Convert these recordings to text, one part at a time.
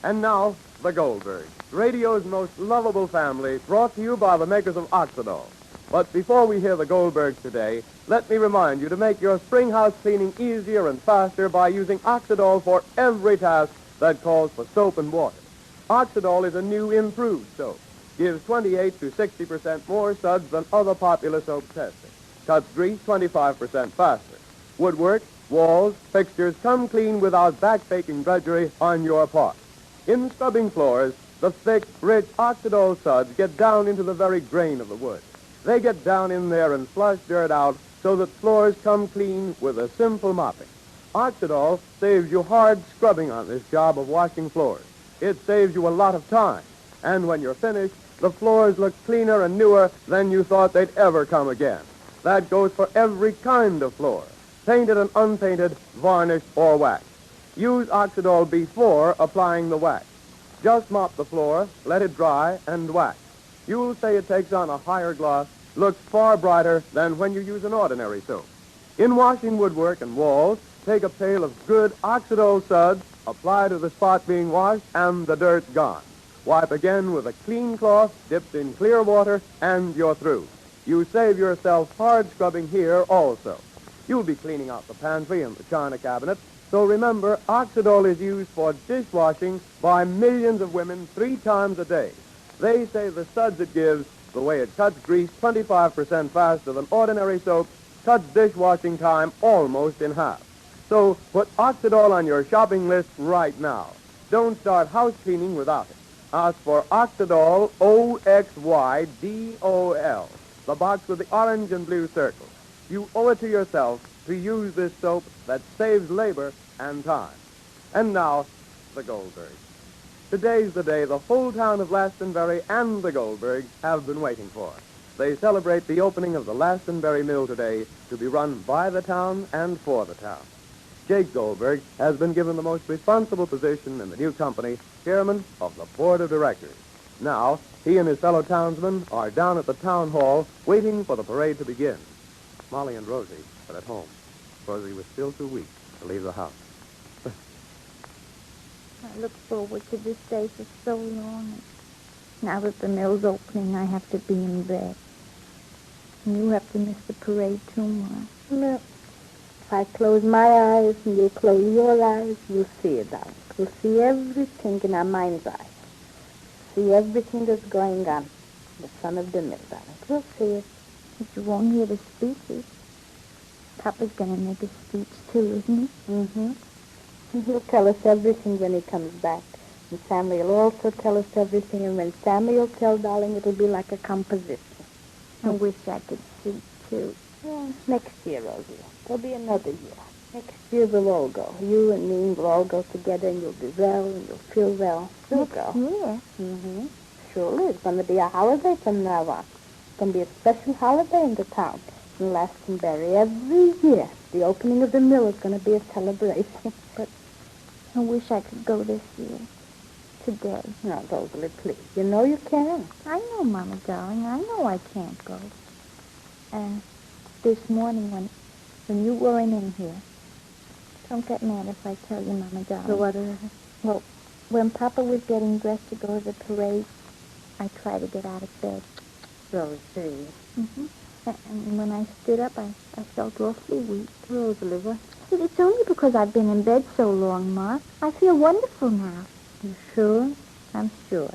And now, the Goldbergs, radio's most lovable family, brought to you by the makers of Oxidol. But before we hear the Goldbergs today, let me remind you to make your spring house cleaning easier and faster by using Oxidol for every task that calls for soap and water. Oxidol is a new improved soap. Gives 28 to 60% more suds than other popular soaps tested. Cuts grease 25% faster. Woodwork, walls, fixtures come clean without back-baking drudgery on your part. In scrubbing floors, the thick, rich Oxidol suds get down into the very grain of the wood. They get down in there and flush dirt out so that floors come clean with a simple mopping. Oxidol saves you hard scrubbing on this job of washing floors. It saves you a lot of time. And when you're finished, the floors look cleaner and newer than you thought they'd ever come again. That goes for every kind of floor, painted and unpainted, varnished or waxed. Use Oxidol before applying the wax. Just mop the floor, let it dry, and wax. You'll say it takes on a higher gloss, looks far brighter than when you use an ordinary soap. In washing woodwork and walls, take a pail of good Oxidol suds, apply to the spot being washed, and the dirt's gone. Wipe again with a clean cloth dipped in clear water, and you're through. You save yourself hard scrubbing here also. You'll be cleaning out the pantry and the china cabinet, so remember, Oxidol is used for dishwashing by millions of women 3 times a day. They say the suds it gives, the way it cuts grease 25% faster than ordinary soap, cuts dishwashing time almost in half. So put Oxidol on your shopping list right now. Don't start house cleaning without it. Ask for Oxidol, Oxydol, the box with the orange and blue circles. You owe it to yourself to use this soap that saves labor and time. And now, the Goldbergs. Today's the day the whole town of Glastonbury and the Goldbergs have been waiting for. They celebrate the opening of the Glastonbury Mill today to be run by the town and for the town. Jake Goldberg has been given the most responsible position in the new company, chairman of the board of directors. Now, he and his fellow townsmen are down at the town hall waiting for the parade to begin. Molly and Rosie are at home. Rosie was still too weak to leave the house. I looked forward to this day for so long. Now that the mill's opening, I have to be in bed. And you have to miss the parade too, Ma. No. If I close my eyes and you close your eyes, you'll see it, darling. You'll see everything in our mind's eye. See everything that's going on in the front of the mill, darling. You'll see it. But you won't hear the speeches. Papa's going to make a speech, too, isn't he? Mm-hmm. And he'll tell us everything when he comes back. And Sammy will also tell us everything. And when Sammy will tell, darling, it'll be like a composition. I wish I could see, too. Well, next year, Rosie. There'll be another year. Next year we'll all go. You and me will all go together, and you'll be well, and you'll feel well. We'll go. Yeah. Mm-hmm. Surely, it's going to be a holiday from now on. It's going to be a special holiday in the town. In Glastonbury, every year, the opening of the mill is going to be a celebration. But I wish I could go this year. Today. No, Rosalie, please. You know you can. I know, Mama, darling. I know I can't go. This morning when you weren't in here, don't get mad if I tell you, Mama, darling. So what? Well, when Papa was getting dressed to go to the parade, I tried to get out of bed. Rosie. Mm-hmm. And when I stood up, I felt awfully weak. Rosalie, what? It's only because I've been in bed so long, Ma. I feel wonderful now. You sure? I'm sure.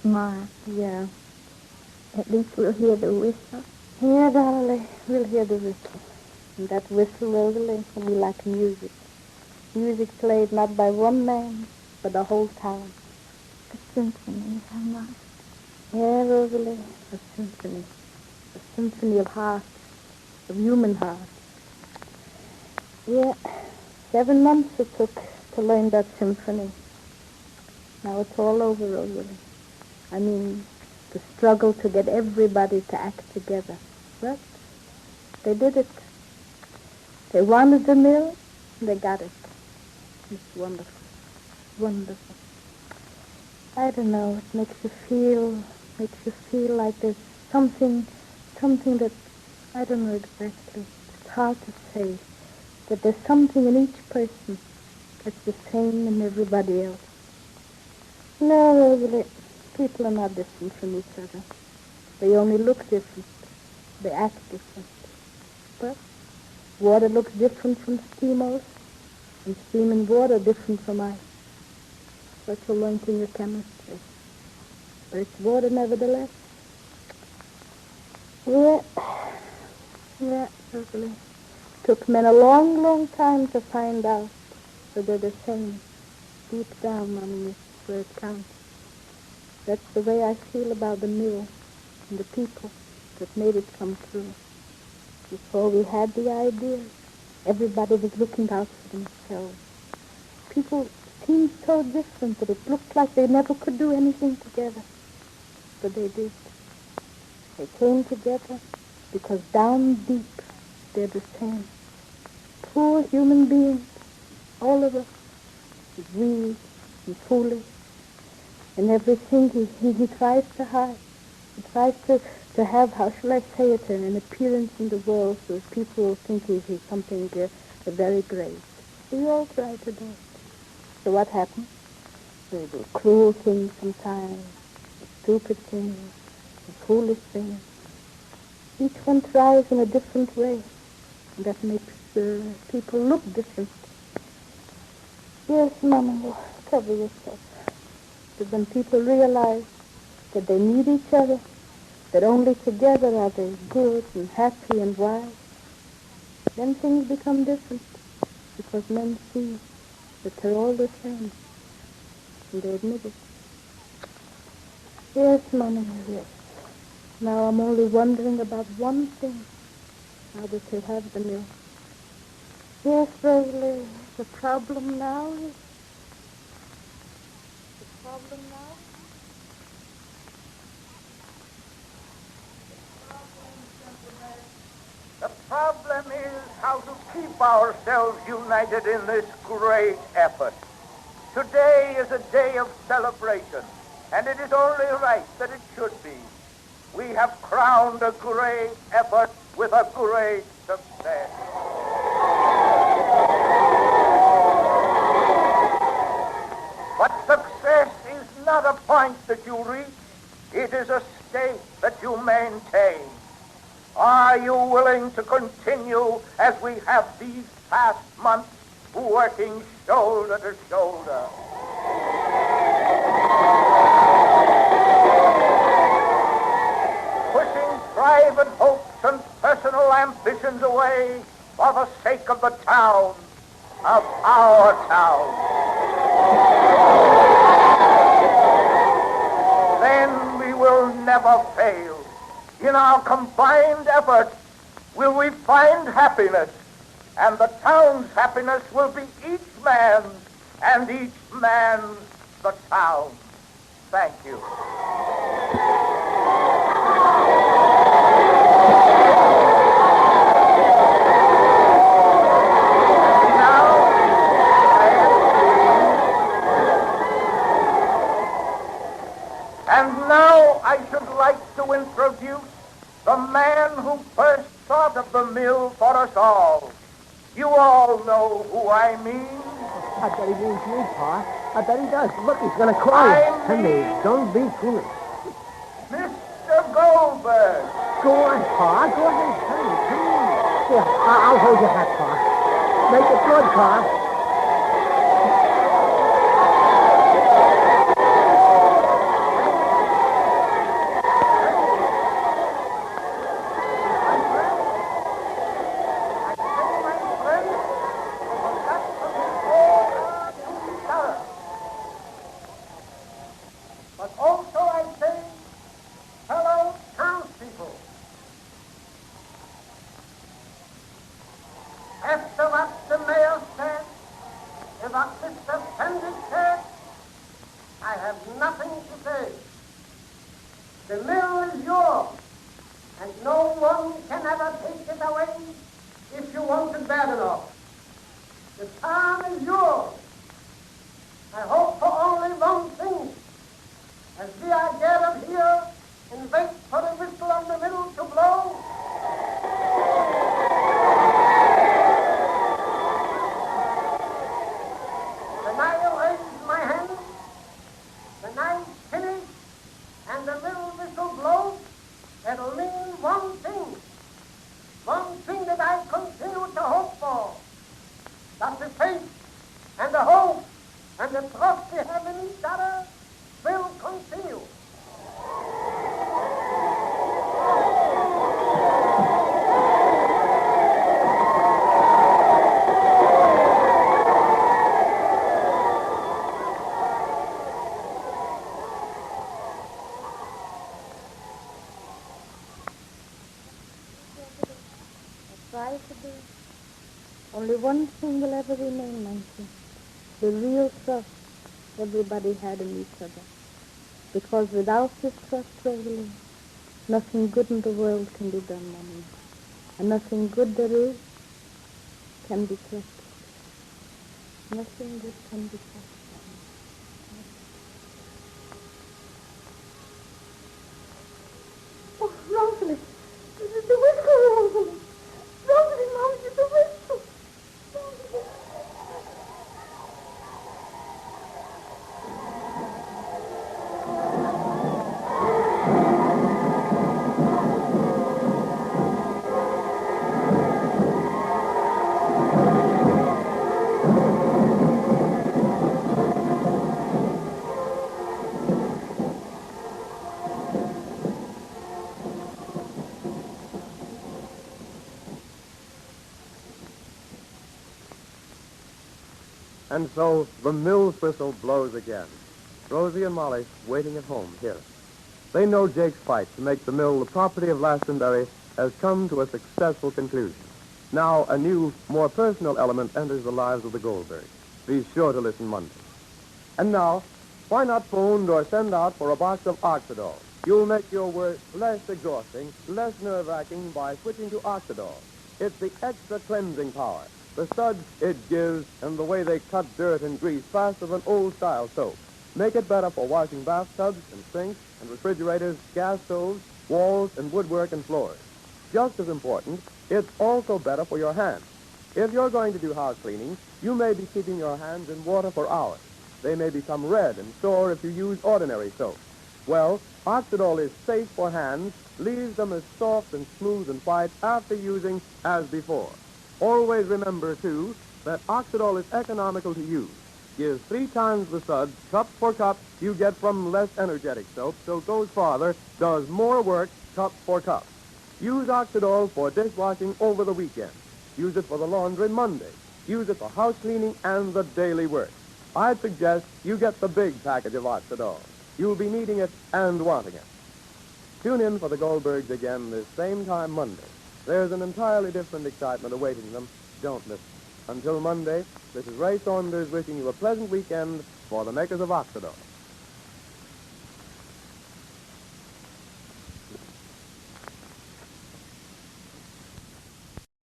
Ma. Yeah. At least we'll hear the whistle. Yeah, darling, we'll hear the whistle. And that whistle, Rosalie, will be like music. Music played not by one man, but the whole town. A symphony, Ma. Yeah, Rosalie, a symphony. A symphony of hearts, of human hearts. Yeah, 7 months it took to learn that symphony. Now it's all over, Rosalie. I mean, the struggle to get everybody to act together. But they did it. They wanted the mill, and they got it. It's wonderful. Wonderful. I don't know, it makes you feel like there's something that, I don't know exactly. It's hard to say. That there's something in each person It's the same in everybody else. No, Rosalie, people are not different from each other. They only look different. They act different. But water looks different from steam also, and steam and water different from ice. What you learned in your chemistry. But it's water nevertheless. Yeah, Rosalie. Took men a long, long time to find out that they're the same. Deep down, Mommy, is where it counts. That's the way I feel about the mill and the people that made it come true. Before we had the idea, everybody was looking out for themselves. People seemed so different that it looked like they never could do anything together. But they did. They came together because down deep they're the same. Poor human beings, all of us, weak and foolish, and everything he tries to hide. He tries to have, how shall I say it, an appearance in the world so that people will think he's something very great. We all try to do it. So what happens? We do cruel things sometimes, stupid things, foolish things. Each one tries in a different way, and that makes people look different. Yes, Mama, cover yourself. But when people realize that they need each other, that only together are they good and happy and wise, then things become different, because men see that they're all the same, and they admit it. Yes, Mama, yes. Now I'm only wondering about one thing, how they could have the mill. Yes, Rosalie, the problem now is... The problem is how to keep ourselves united in this great effort. Today is a day of celebration, and it is only right that it should be. We have crowned a great effort with a great success. But success is not a point that you reach. It is a state that you maintain. Are you willing to continue as we have these past months, working shoulder to shoulder? Pushing private hopes and personal ambitions away for the sake of the town, of our town. Then we will never fail. In our combined efforts will we find happiness, and the town's happiness will be each man's, and each man's the town. Thank you. And now I should like to introduce the man who first thought of the mill for us all. You all know who I mean. I bet he means me, Pa. I bet he does. Look, he's going to call you. Henry, don't be foolish. Mr. Goldberg. Go on, Pa. Go ahead. Henry, come on. Here, I'll hold your hat, Pa. Make it good, Pa. But also I say, hello, townspeople. After what the mayor said, and what Mr. Fendick said, I have nothing to say. The mill is yours, and no one can ever take it away if you want it bad enough. The town is yours. I hope for only one thing. As we are gathered here and wait for the whistle of the middle to blow, that the faith and the hope and the trust we have in each other will continue. Try to do. Only one thing will ever remain, Monkey. The real trust everybody had in each other. Because without this trust, Rosalie, nothing good in the world can be done, Mommy. And nothing good there is can be trusted. Nothing good can be trusted. Oh, Rosalie! The whistle, Rosalie! Rosalie, Mom, it's the whistle! Rosalie. And so the mill's whistle blows again. Rosie and Molly, waiting at home, hear it. They know Jake's fight to make the mill the property of Glastonbury has come to a successful conclusion. Now a new, more personal element enters the lives of the Goldbergs. Be sure to listen Monday. And now, why not phone or send out for a box of Oxidol? You'll make your work less exhausting, less nerve-wracking by switching to Oxidol. It's the extra cleansing power, the suds it gives, and the way they cut dirt and grease faster than old-style soap. Make it better for washing bathtubs and sinks and refrigerators, gas stoves, walls and woodwork and floors. Just as important, it's also better for your hands. If you're going to do house cleaning, you may be keeping your hands in water for hours. They may become red and sore if you use ordinary soap. Well, Oxidol is safe for hands, leaves them as soft and smooth and white after using as before. Always remember, too, that Oxidol is economical to use. Gives 3 times the suds, cup for cup, you get from less energetic soap, so goes farther, does more work, cup for cup. Use Oxidol for dishwashing over the weekend. Use it for the laundry Monday. Use it for house cleaning and the daily work. I'd suggest you get the big package of Oxidol. You'll be needing it and wanting it. Tune in for the Goldbergs again this same time Monday. There's an entirely different excitement awaiting them. Don't miss it. Until Monday, this is Ray Saunders wishing you a pleasant weekend for the makers of Oxidol.